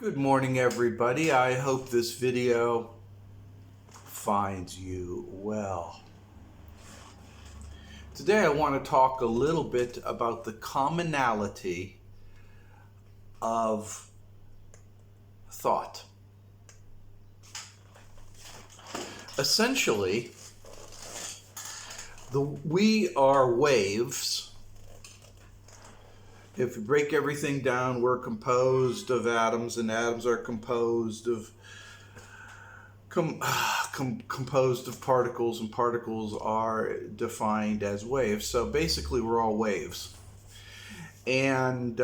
Good morning, everybody. I hope this video finds you well. Today I want to talk a little bit about the commonality of thought. Essentially, we are waves. If you break everything down, we're composed of atoms, and atoms are composed of composed of particles, and particles are defined as waves. So basically, we're all waves, and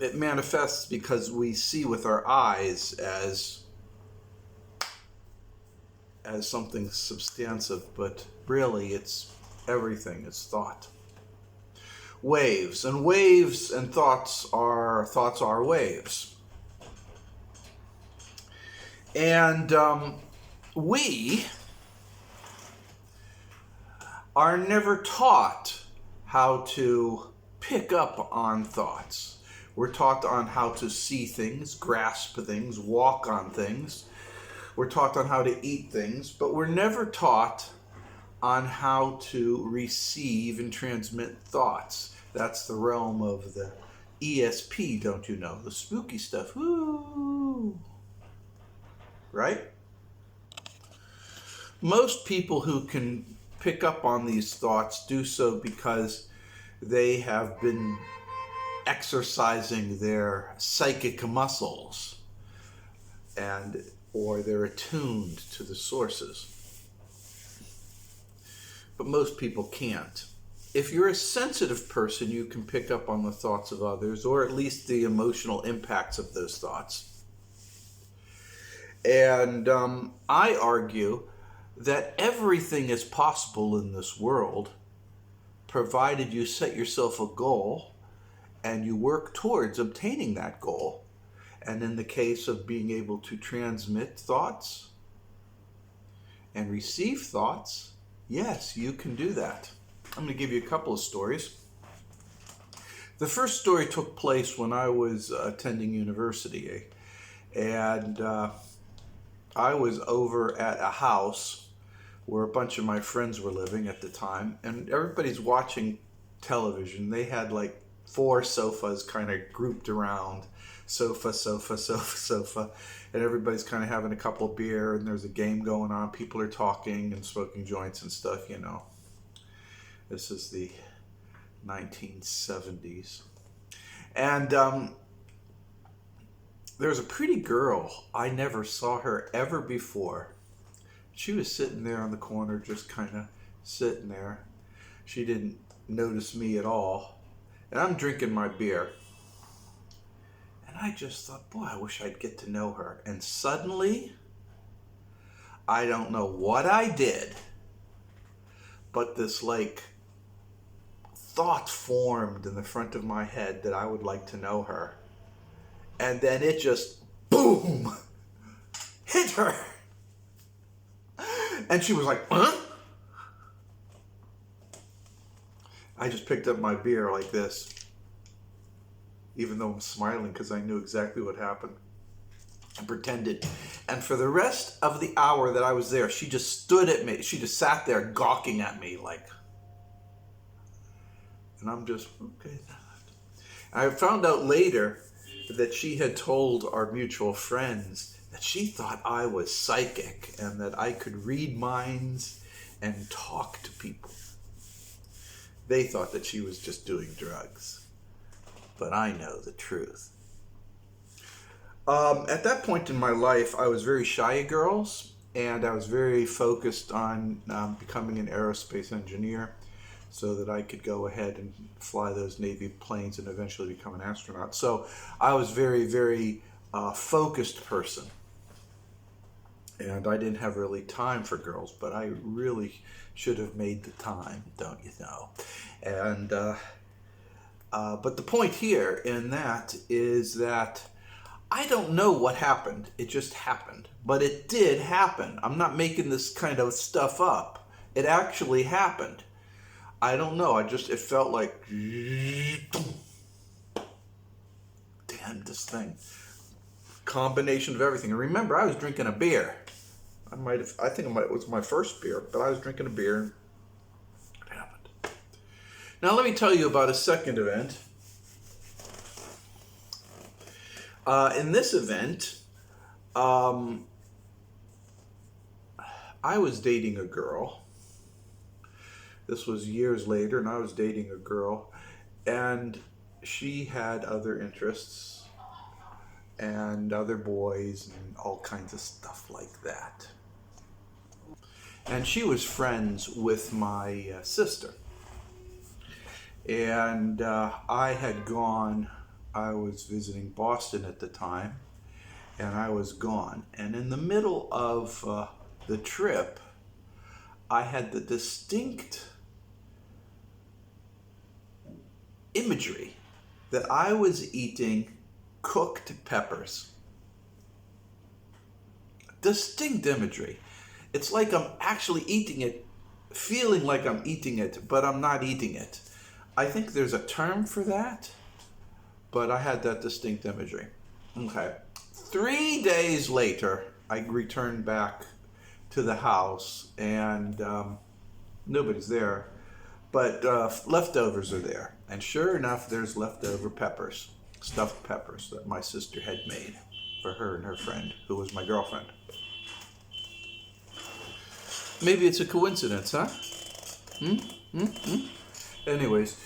it manifests because we see with our eyes as something substantive, but really, it's everything. It's thought. Waves and thoughts are waves, and we are never taught how to pick up on thoughts. We're taught on how to see things, grasp things, walk on things. We're taught on how to eat things, but we're never taught on how to receive and transmit thoughts. That's the realm of the ESP, don't you know? The spooky stuff. Woo! Right? Most people who can pick up on these thoughts do so because they have been exercising their psychic muscles or they're attuned to the sources. But most people can't. If you're a sensitive person, you can pick up on the thoughts of others, or at least the emotional impacts of those thoughts. And I argue that everything is possible in this world, provided you set yourself a goal and you work towards obtaining that goal. And in the case of being able to transmit thoughts and receive thoughts, yes, you can do that. I'm going to give you a couple of stories. The first story took place when I was attending university, and I was over at a house where a bunch of my friends were living at the time, and everybody's watching television. They had like 4 sofas kind of grouped around, sofa, and everybody's kind of having a couple of beer, and there's a game going on. People are talking and smoking joints and stuff, you know. This is the 1970s. And there's a pretty girl. I never saw her ever before. She was sitting there on the corner, just kind of sitting there. She didn't notice me at all. And I'm drinking my beer. And I just thought, boy, I wish I'd get to know her. And suddenly, I don't know what I did, but this thought formed in the front of my head that I would like to know her. And then it just, boom, hit her. And she was like, huh? I just picked up my beer like this, even though I'm smiling because I knew exactly what happened. I pretended. And for the rest of the hour that I was there, she just stood at me. She just sat there gawking at me like, and I'm just, okay. I found out later that she had told our mutual friends that she thought I was psychic and that I could read minds and talk to people. They thought that she was just doing drugs. But I know the truth. At that point in my life, I was very shy of girls, and I was very focused on becoming an aerospace engineer, so that I could go ahead and fly those Navy planes and eventually become an astronaut. So I was very, very focused person. And I didn't have really time for girls, but I really should have made the time, don't you know? And but the point here in that is that I don't know what happened. It just happened. But it did happen. I'm not making this kind of stuff up. It actually happened. I don't know. It felt like, damn, this thing. Combination of everything. And remember, I was drinking a beer. I think it was my first beer, but I was drinking a beer and it happened. Now let me tell you about a second event. In this event, I was dating a girl. This was years later, and I was dating a girl, and she had other interests and other boys and all kinds of stuff like that. And she was friends with my sister. And I was visiting Boston at the time, and I was gone. And in the middle of the trip, I had the distinct imagery that I was eating cooked peppers. Distinct imagery. It's like I'm actually eating it, feeling like I'm eating it, but I'm not eating it. I think there's a term for that, but I had that distinct imagery. Okay. 3 days later, I returned back to the house, and nobody's there, but leftovers are there. And sure enough, there's leftover peppers, stuffed peppers that my sister had made for her and her friend, who was my girlfriend. Maybe it's a coincidence, huh? Anyways,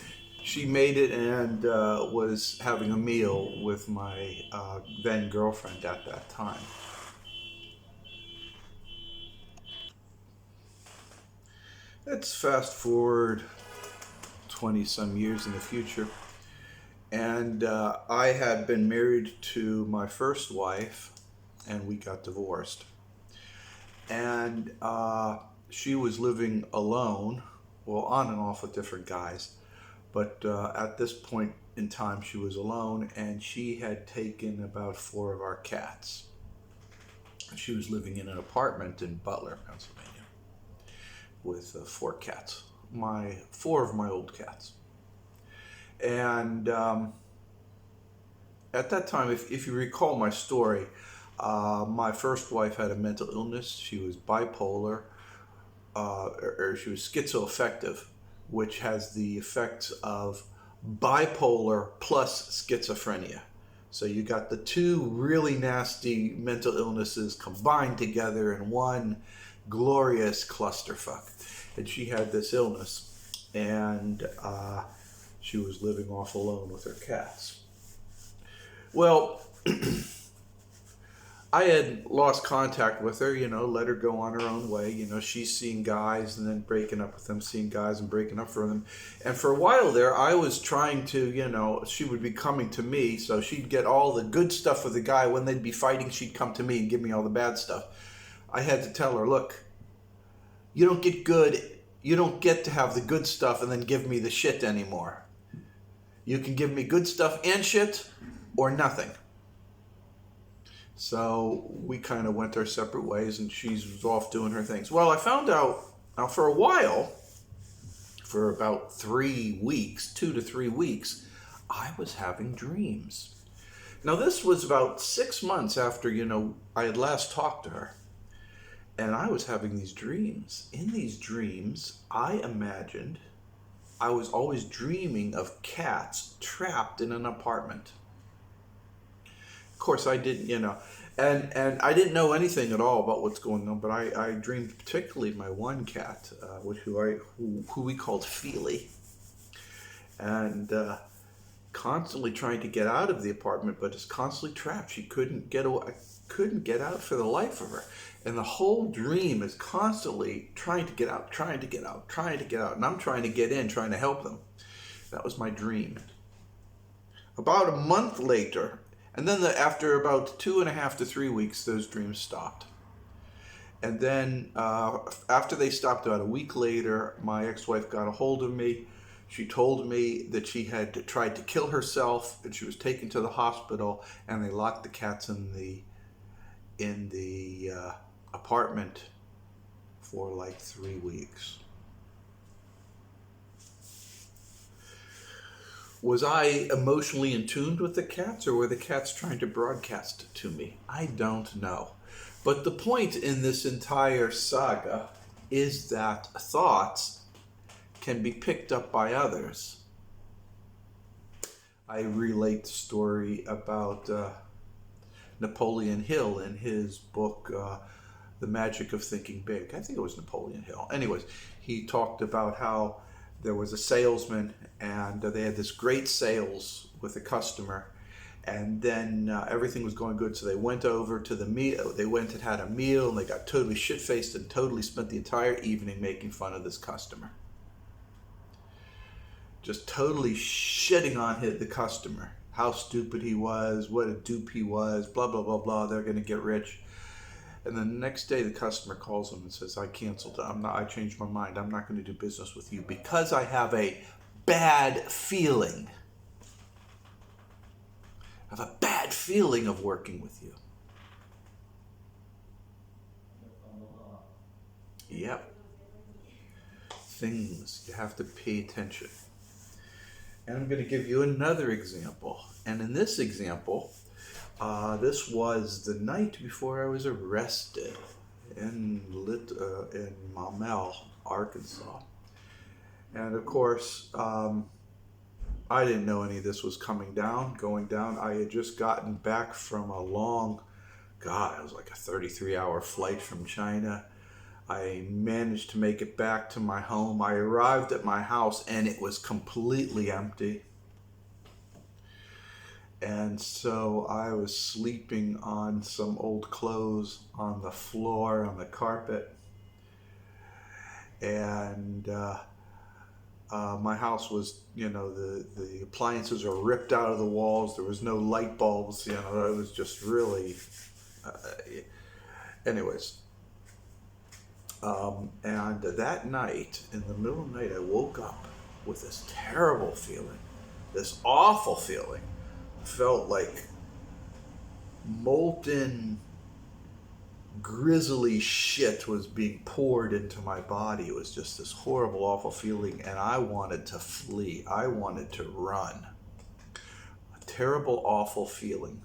she made it and was having a meal with my then girlfriend at that time. Let's fast forward 20 some years in the future. And I had been married to my first wife, and we got divorced. And she was living alone, well, on and off with different guys. But at this point in time, she was alone, and she had taken about 4 of our cats. She was living in an apartment in Butler, Pennsylvania, with 4 cats, 4 of my old cats. And at that time, if you recall my story, my first wife had a mental illness. She was bipolar, or she was schizoaffective, which has the effects of bipolar plus schizophrenia. So you got the 2 really nasty mental illnesses combined together in one glorious clusterfuck. And she had this illness, and she was living off alone with her cats. Well, I had lost contact with her, let her go on her own way. She's seeing guys and then breaking up with them, seeing guys and breaking up for them. And for a while there, I was trying to, she would be coming to me, so she'd get all the good stuff with the guy. When they'd be fighting, she'd come to me and give me all the bad stuff. I had to tell her, look, you don't get to have the good stuff and then give me the shit anymore. You can give me good stuff and shit, or nothing. So we kind of went our separate ways, and she was off doing her things. Well, I found out, now for a while, for about 3 weeks, 2 to 3 weeks, I was having dreams. Now this was about 6 months after, I had last talked to her. And I was having these dreams. In these dreams, I was always dreaming of cats trapped in an apartment. Of course, I didn't, and I didn't know anything at all about what's going on, but I dreamed particularly my one cat, who we called Feely, and constantly trying to get out of the apartment, but is constantly trapped. She couldn't get away. Couldn't get out for the life of her. And the whole dream is constantly trying to get out, trying to get out, trying to get out. And I'm trying to get in, trying to help them. That was my dream. About a month later, and then after about 2.5 to 3 weeks, those dreams stopped. And then after they stopped, about a week later, my ex-wife got a hold of me. She told me that she had tried to kill herself, and she was taken to the hospital, and they locked the cats in the apartment for like 3 weeks. Was I emotionally in tune with the cats, or were the cats trying to broadcast it to me? I don't know. But the point in this entire saga is that thoughts can be picked up by others. I relate the story about Napoleon Hill in his book, The Magic of Thinking Big. I think it was Napoleon Hill. Anyways, he talked about how there was a salesman and they had this great sales with a customer, and then everything was going good, so they went over to the meal. They went and had a meal, and they got totally shit-faced and totally spent the entire evening making fun of this customer. Just totally shitting on the customer. How stupid he was, what a dupe he was, blah, blah, blah, blah, they're going to get rich. And then the next day the customer calls him and says, I canceled. I changed my mind. I'm not going to do business with you because I have a bad feeling. I have a bad feeling of working with you. Yep. Things you have to pay attention. And I'm going to give you another example. And in this example, this was the night before I was arrested in Maumelle, Arkansas. And of course, I didn't know any of this was going down. I had just gotten back from a long, it was like a 33-hour flight from China. I managed to make it back to my home. I arrived at my house and it was completely empty. And so I was sleeping on some old clothes on the floor, on the carpet. And my house was, the appliances are ripped out of the walls. There was no light bulbs, it was just really, anyways. And that night, in the middle of the night, I woke up with this terrible feeling, this awful feeling. Felt like molten, grisly shit was being poured into my body. It was just this horrible, awful feeling, and I wanted to flee. I wanted to run. A terrible, awful feeling.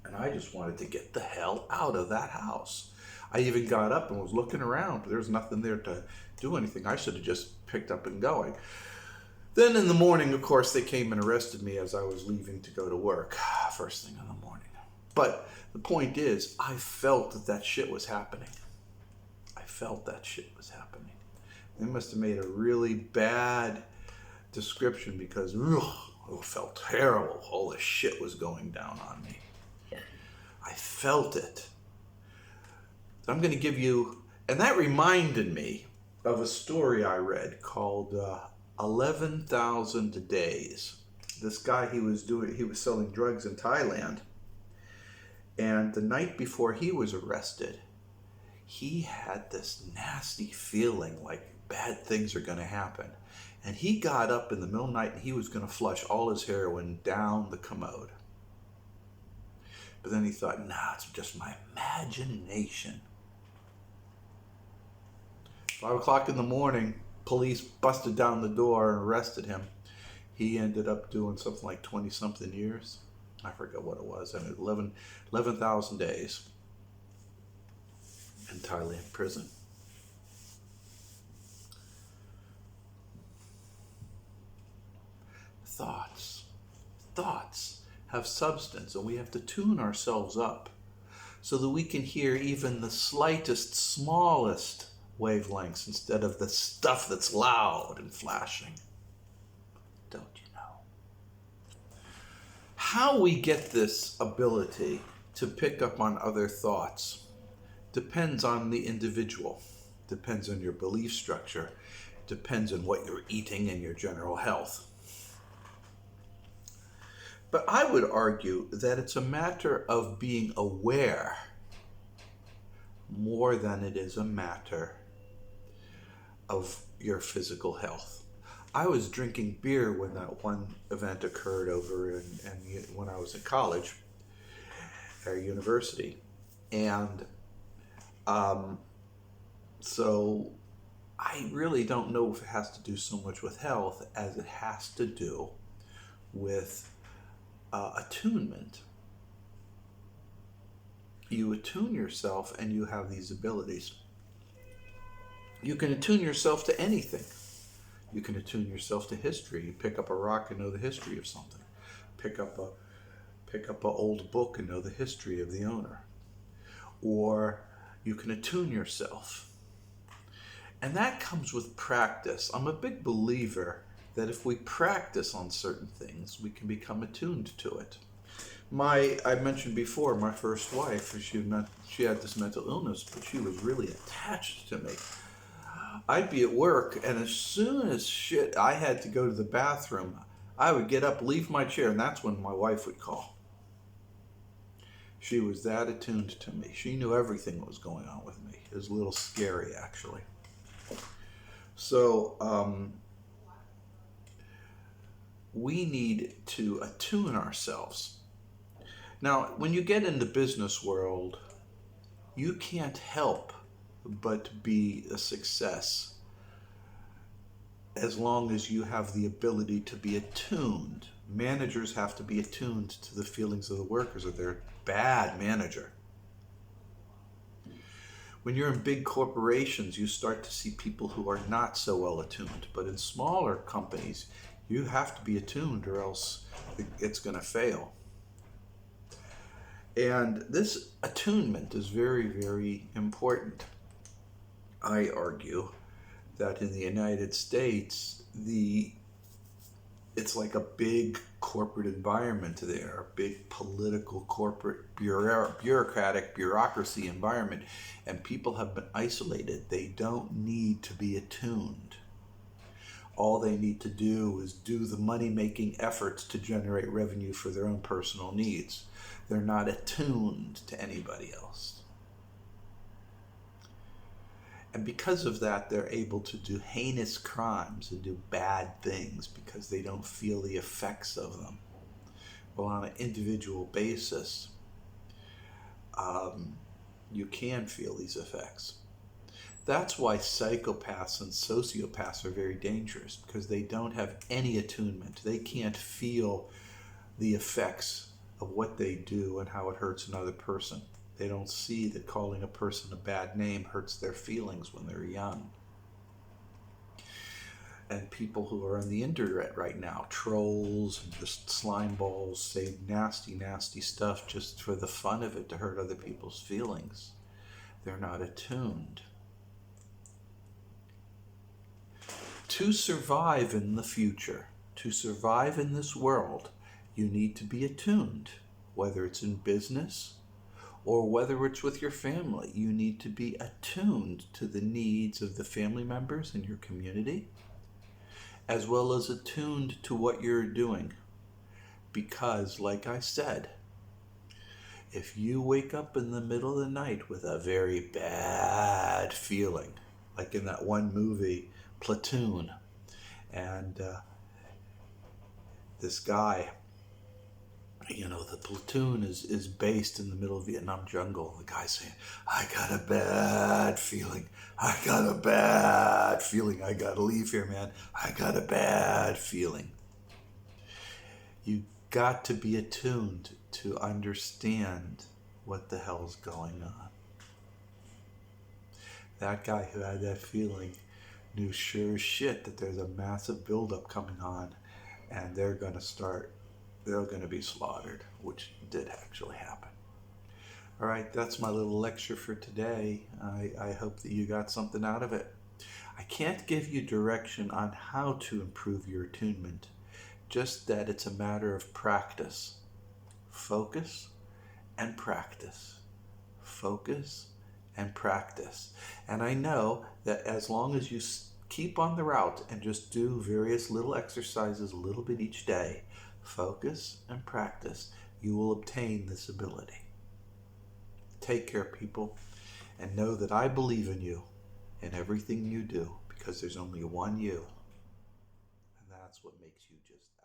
And I just wanted to get the hell out of that house. I even got up and was looking around. There was nothing there to do anything. I should have just picked up and going. Then in the morning, of course, they came and arrested me as I was leaving to go to work, first thing in the morning. But the point is, I felt that shit was happening. They must have made a really bad description because it felt terrible. All this shit was going down on me. I felt it. So I'm going to give you, and that reminded me of a story I read called 11,000 Days. This guy, he was selling drugs in Thailand, and the night before he was arrested, he had this nasty feeling like bad things are going to happen. And he got up in the middle of the night and he was going to flush all his heroin down the commode. But then he thought, it's just my imagination. 5 o'clock in the morning, police busted down the door and arrested him. He ended up doing something like 20-something years. I forget what it was. I mean, 11,000 days in Thailand prison. Thoughts have substance, and we have to tune ourselves up so that we can hear even the slightest, smallest wavelengths instead of the stuff that's loud and flashing. Don't you know? How we get this ability to pick up on other thoughts depends on the individual, depends on your belief structure, depends on what you're eating and your general health. But I would argue that it's a matter of being aware more than it is a matter of your physical health. I was drinking beer when that one event occurred over when I was in college or university. And so I really don't know if it has to do so much with health as it has to do with attunement. You attune yourself and you have these abilities. You can attune yourself to anything. You can attune yourself to history. You pick up a rock and know the history of something. Pick up a old book and know the history of the owner. Or you can attune yourself. And that comes with practice. I'm a big believer that if we practice on certain things, we can become attuned to it. I mentioned before, my first wife, she had this mental illness, but she was really attached to me. I'd be at work, and as soon as I had to go to the bathroom, I would get up, leave my chair, and that's when my wife would call. She was that attuned to me. She knew everything that was going on with me. It was a little scary, actually. So, we need to attune ourselves. Now, when you get in the business world, you can't help but be a success as long as you have the ability to be attuned. Managers have to be attuned to the feelings of the workers, or they're a bad manager. When you're in big corporations, you start to see people who are not so well attuned. But in smaller companies, you have to be attuned or else it's going to fail. And this attunement is very, very important. I argue that in the United States, it's like a big corporate environment there, a big political, corporate, bureaucratic, bureaucracy environment, and people have been isolated. They don't need to be attuned. All they need to do is do the money-making efforts to generate revenue for their own personal needs. They're not attuned to anybody else. And because of that, they're able to do heinous crimes and do bad things because they don't feel the effects of them. Well, on an individual basis, you can feel these effects. That's why psychopaths and sociopaths are very dangerous, because they don't have any attunement. They can't feel the effects of what they do and how it hurts another person. They don't see that calling a person a bad name hurts their feelings when they're young. And people who are on the internet right now, trolls and just slime balls, say nasty, nasty stuff just for the fun of it to hurt other people's feelings. They're not attuned. To survive in the future, to survive in this world, you need to be attuned. Whether it's in business or whether it's with your family, you need to be attuned to the needs of the family members in your community, as well as attuned to what you're doing. Because, like I said, if you wake up in the middle of the night with a very bad feeling, like in that one movie, Platoon, and this guy, the platoon is based in the middle of Vietnam jungle. The guy's saying, I got a bad feeling. I got a bad feeling. I got to leave here, man. I got a bad feeling. You got to be attuned to understand what the hell's going on. That guy who had that feeling knew sure as shit that there's a massive buildup coming on, and they're going to be slaughtered, which did actually happen. All right, that's my little lecture for today. I hope that you got something out of it. I can't give you direction on how to improve your attunement, just that it's a matter of practice. Focus and practice. Focus and practice. And I know that as long as you keep on the route and just do various little exercises a little bit each day, focus and practice, you will obtain this ability. Take care, people, and know that I believe in you and everything you do, because there's only one you, and that's what makes you just